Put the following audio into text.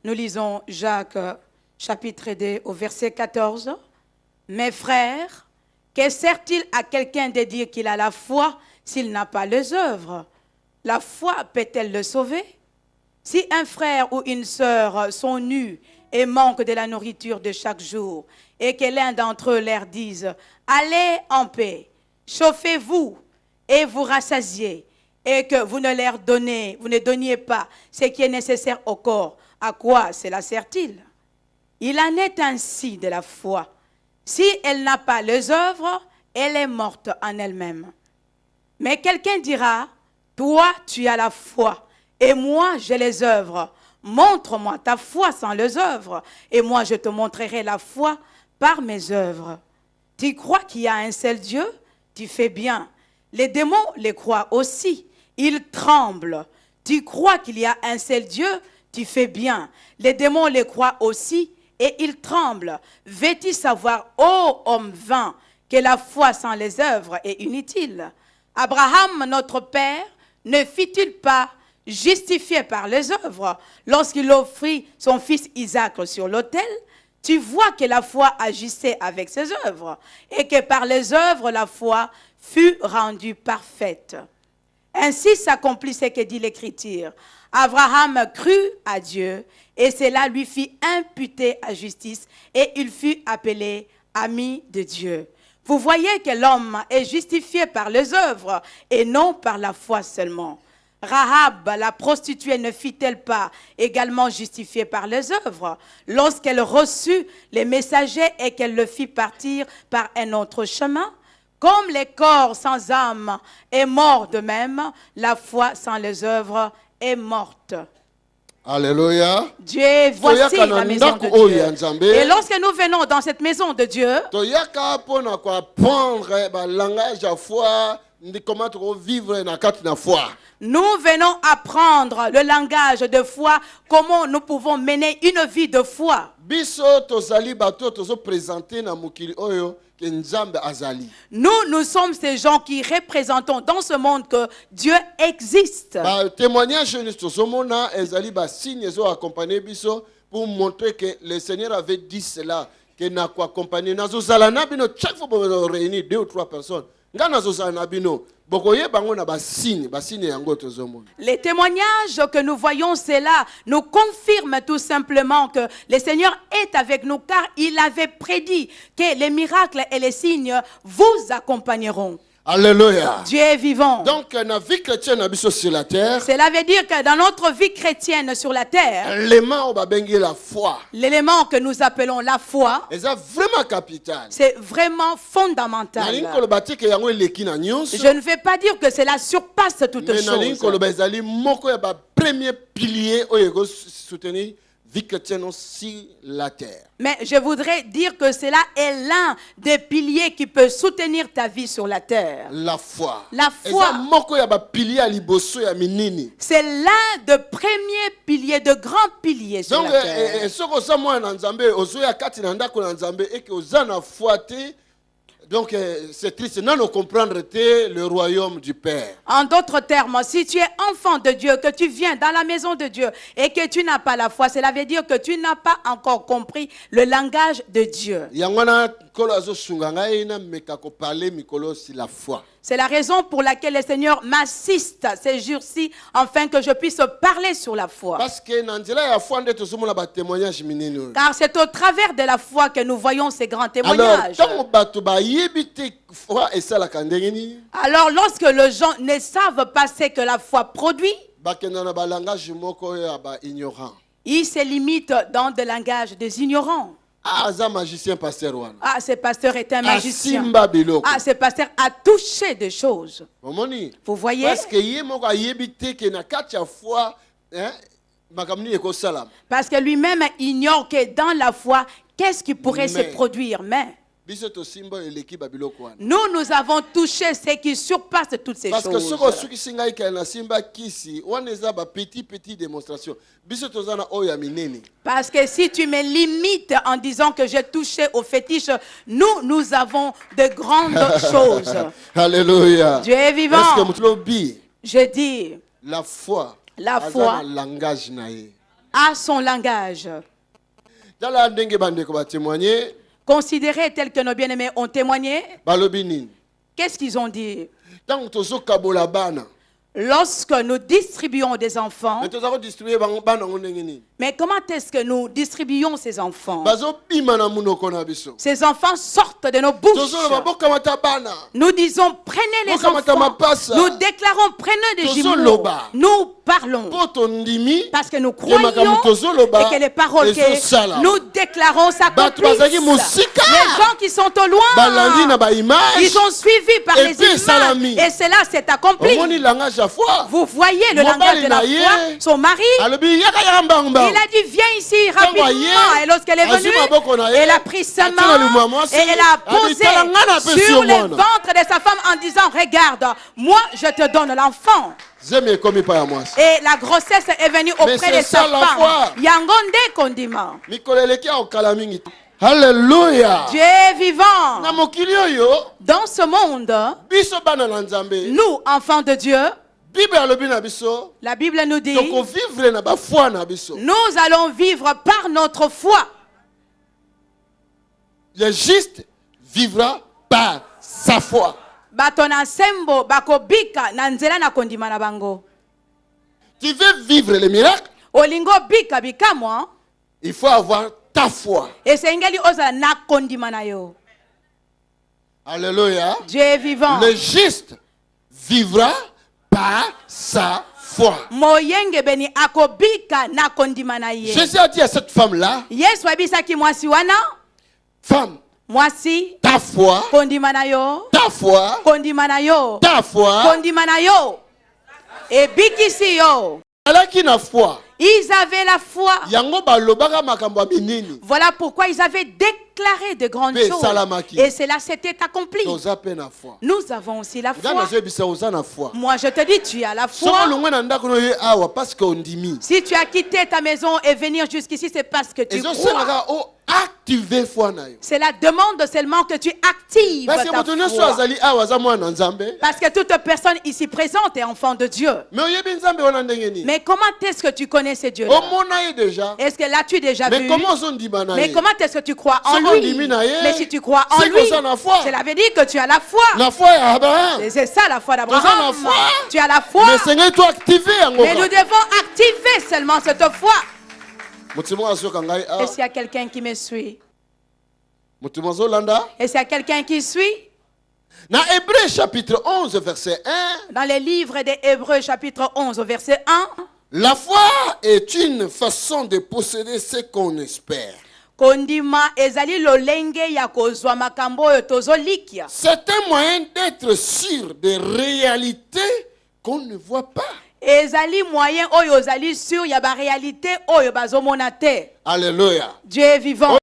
Nous lisons Jacques chapitre 2 au verset 14. Mes frères, que sert-il à quelqu'un de dire qu'il a la foi s'il n'a pas les œuvres? La foi peut-elle le sauver? Si un frère ou une sœur sont nus et manquent de la nourriture de chaque jour, et que l'un d'entre eux leur dise « Allez en paix, chauffez-vous et vous rassasiez », et que vous ne donniez pas ce qui est nécessaire au corps, à quoi cela sert-il? Il en est ainsi de la foi. Si elle n'a pas les œuvres, elle est morte en elle-même. Mais quelqu'un dira, toi tu as la foi, et moi j'ai les œuvres. Montre-moi ta foi sans les œuvres, et moi je te montrerai la foi par mes œuvres. Tu crois qu'il y a un seul Dieu? Tu fais bien. Les démons les croient aussi. Ils tremblent. Tu crois qu'il y a un seul Dieu? Tu fais bien. Les démons les croient aussi et ils tremblent. Veux-tu savoir, ô homme vain, que la foi sans les œuvres est inutile? Abraham, notre père, ne fit-il pas justifié par les œuvres lorsqu'il offrit son fils Isaac sur l'autel? Tu vois que la foi agissait avec ses œuvres et que par les œuvres, la foi fut rendue parfaite. Ainsi s'accomplit ce que dit l'Écriture. Abraham crut à Dieu et cela lui fit imputer à justice et il fut appelé ami de Dieu. Vous voyez que l'homme est justifié par les œuvres et non par la foi seulement. Rahab, la prostituée, ne fit-elle pas également justifiée par les œuvres lorsqu'elle reçut les messagers et qu'elle le fit partir par un autre chemin? Comme le corps sans âme est mort de même, la foi sans les œuvres est morte. Alléluia. Dieu, voici la maison de Dieu. Et lorsque nous venons dans cette maison de Dieu, nous venons apprendre le langage de foi, comment nous pouvons mener une vie de foi. Nous sommes ces gens qui représentons dans ce monde que Dieu existe. Pour montrer que le Seigneur avait dit cela, que n'a quoi accompagner. Chaque fois que vous réunissez 2 ou 3 personnes, les témoignages que nous voyons, c'est là, nous confirment tout simplement que le Seigneur est avec nous, car il avait prédit que les miracles et les signes vous accompagneront. Alléluia. Dieu est vivant. Donc, dans la vie chrétienne sur la terre, cela veut dire que dans notre vie chrétienne sur la terre, l'élément que nous appelons la foi, vraiment capital. C'est vraiment fondamental. Je ne vais pas dire que cela surpasse toute chose. Premier pilier soutenir vie chrétienne sur la terre. Mais je voudrais dire que cela est l'un des piliers qui peut soutenir ta vie sur la terre. La foi. La foi. C'est l'un des premiers piliers, de grands piliers sur la terre. Donc, c'est triste, non, nous comprendre le royaume du Père. En d'autres termes, si tu es enfant de Dieu, que tu viens dans la maison de Dieu et que tu n'as pas la foi, cela veut dire que tu n'as pas encore compris le langage de Dieu. C'est la raison pour laquelle le Seigneur m'assiste ces jours-ci afin que je puisse parler sur la foi. Car c'est au travers de la foi que nous voyons ces grands témoignages. Alors lorsque les gens ne savent pas ce que la foi produit, ils se limitent dans le langage des ignorants. Ah, ce pasteur est un magicien. Ah, ce pasteur a touché des choses. Vous voyez? Parce que lui-même ignore que dans la foi, qu'est-ce qui pourrait se produire. Mais nous avons touché ce qui surpasse toutes ces choses. Parce que si tu me limites en disant que j'ai touché au fétiche, nous avons de grandes choses. Alléluia. Dieu est vivant. Je Je dis, la foi à son langage. Tala ndenge bandeko ba témoigner. Considérés tels que nos bien-aimés ont témoigné, Balobi nini. qu'est-ce qu'ils ont dit? Tant tozo kabola bana. Lorsque nous distribuons des enfants, Mais tozo distribuer bana ndenge nini. mais comment est-ce que nous distribuons ces enfants? Bazo bima na munoko na biso. Ces enfants sortent de nos bouches. Tozo ba boka mata bana. Nous disons, prenez les Boka mata enfants. mapasa. Nous déclarons, prenez des Tozo jumeaux. loba. Nous parlons. Poto ndimi. Parce que nous Yemaka croyons mutozo loba. et que les paroles Ezo que sala. nous déclarons Bato s'accomplissent. bazaki musika. Les gens qui sont au Balandi na loin, ba image. ils ont suivi par Et les puis images. salami. Et cela s'est accompli. Omoni langage à foi. Vous voyez le Mobali langage de la na ye. foi. Son mari, Alobi yaka yaka mbangba. il a dit, viens ici rapidement. ye. Et lorsqu'elle est venue, Azuma boko na ye. elle a pris sa Atina main lumwa mwasi. et elle a Abi posé tala nga na pe sur sur le mwana. ventre de sa femme en disant, regarde, moi je te donne l'enfant. Zemi ekomi pa ya mwasi. Et la grossesse est venue Mais auprès c'est de sa ça la femme. foi. Yangonde kondima. Mikolo eleki akokala mingi. Alléluia. Dieu est vivant. Na mokili oyo Dans ce monde, biso bana na Nzambe. nous, enfants de Dieu, Bible alobi na biso. la Bible nous dit, Toko vivre na ba foi na biso. nous allons vivre par notre foi. Le juste vivra par sa foi. Bato na sembo bakobika na nzela na kondima na bango. Tu veux vivre les miracles? Olingo bika bikamwa, Il faut avoir ta foi. esengeli ozala na kondima na yo. Alléluia. Dieu est vivant. Le juste vivra par sa foi. Moyenge beni akobika na kondima na ye. Jésus a dit à cette femme-là, Yesu abisaki mwasi wana, femme, mwasi ta foi, kondima na yo, ta foi, kondima na yo, ta foi, kondima na yo. Ebikisi yo. alaki na foi. Ils avaient la foi. Yango balobaka makambo ya minini. Voilà pourquoi ils avaient déclaré de grandes Pe choses. salamaki. Et cela s'était accompli. Toza pe na foi. Nous avons aussi la Nga foi. nazobisa oza na foi. Moi, je te dis, tu as la Soko foi. longwe na ndako no ye awa parce que ondimi. Si tu as quitté ta maison et venir jusqu'ici, c'est parce que tu Ezo crois. sengaka o activer foi na yo. C'est la demande seulement que tu actives Parce que ta moto nyonso foi. azali awa aza mwana Nzambe. Parce que toute personne ici présente est enfant de Dieu. Mais oyebi Nzambe wana ndenge nini? Mais comment est-ce que tu connais ce Dieu-là? Omona ye déjà. Est-ce que l'as-tu déjà Mais vu? comment ozondima na Mais ye? comment est-ce que tu crois en Soki lui? ondimi na ye, Mais si tu crois en c'est lui, que ça la foi. cela veut dire que tu as la foi. La foi ya Abraham. Et c'est ça la foi Toza d'Abraham. na foi. Tu as la foi. Mais Seigneur toi activer yango. Mais nous devons activer seulement cette foi. Moto azoka ngai Et s'il y a quelqu'un qui me suit? Moto azolanda. Et s'il y a quelqu'un qui suit? Na Hébreux chapitre 11 verset 1. Dans les livres des Hébreux chapitre 11 au verset 1. La foi est une façon de posséder ce qu'on espère. Kondima ezali lolenge ya kozwa makambo oyo tozolikia. C'est un moyen d'être sûr des réalités qu'on ne voit pas. Ezali moyen oyo ozali sur ya ba réalité oyo bazomona te. Alléluia. Dieu est vivant.